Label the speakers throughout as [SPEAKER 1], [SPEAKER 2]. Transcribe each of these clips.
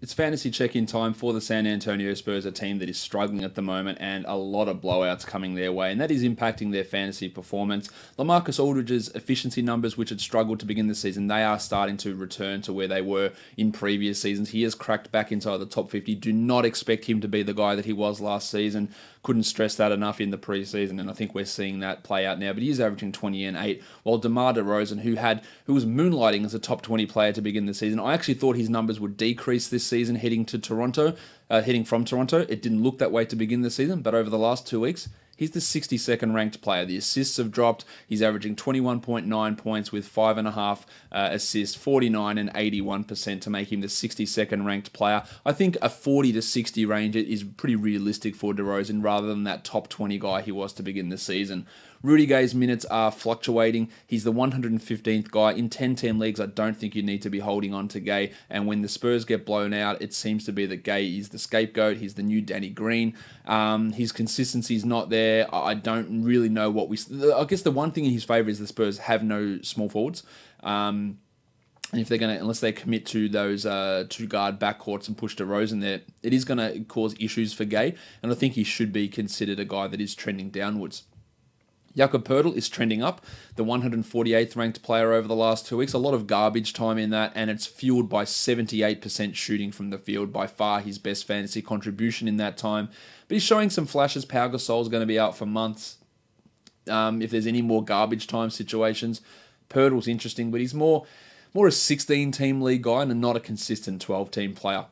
[SPEAKER 1] It's fantasy check-in time for the San Antonio Spurs, a team that is struggling at the moment and a lot of blowouts coming their way, and that is impacting their fantasy performance. LaMarcus Aldridge's efficiency numbers, which had struggled to begin the season, they are starting to return to where they were in previous seasons. He has cracked back inside the top 50. Do not expect him to be the guy that he was last season. Couldn't stress that enough in the preseason, and I think we're seeing that play out now. But he is averaging 20 and 8, while DeMar DeRozan, who was moonlighting as a top 20 player to begin the season, I actually thought his numbers would decrease this season heading from Toronto. It didn't look that way to begin the season, but over the last 2 weeks, he's the 62nd ranked player. The assists have dropped. He's averaging 21.9 points with 5.5 assists, 49 and 81% to make him the 62nd ranked player. I think a 40 to 60 range is pretty realistic for DeRozan rather than that top 20 guy he was to begin the season. Rudy Gay's minutes are fluctuating. He's the 115th guy. In 10-team leagues, I don't think you need to be holding on to Gay. And when the Spurs get blown out, it seems to be that Gay is the scapegoat. He's the new Danny Green. His consistency is not there. I don't really know what I guess the one thing in his favour is the Spurs have no small forwards. And if they're unless they commit to those two-guard backcourts and push DeRozan there, it is going to cause issues for Gay. And I think he should be considered a guy that is trending downwards. Jakob Poeltl is trending up, the 148th ranked player over the last 2 weeks. A lot of garbage time in that, and it's fueled by 78% shooting from the field, by far his best fantasy contribution in that time. But he's showing some flashes. Pau Gasol's going to be out for months. If there's any more garbage time situations, Poeltl's interesting, but he's more a 16-team league guy and not a consistent 12-team player.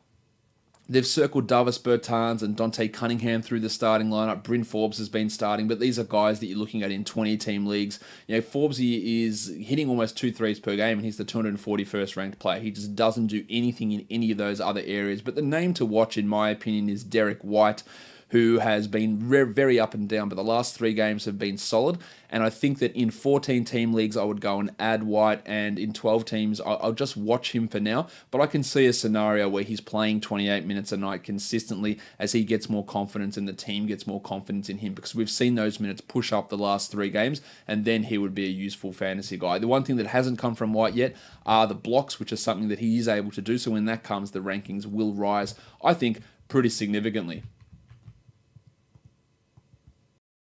[SPEAKER 1] They've circled Davis Bertans and Dante Cunningham through the starting lineup. Bryn Forbes has been starting, but these are guys that you're looking at in 20-team leagues. Forbes is hitting almost 2 threes per game, and he's the 241st ranked player. He just doesn't do anything in any of those other areas. But the name to watch, in my opinion, is Derek White, who has been very up and down, but the last 3 games have been solid. And I think that in 14-team leagues, I would go and add White, and in 12 teams, I'll just watch him for now. But I can see a scenario where he's playing 28 minutes a night consistently as he gets more confidence and the team gets more confidence in him, because we've seen those minutes push up the last 3 games, and then he would be a useful fantasy guy. The one thing that hasn't come from White yet are the blocks, which is something that he is able to do. So when that comes, the rankings will rise, I think, pretty significantly.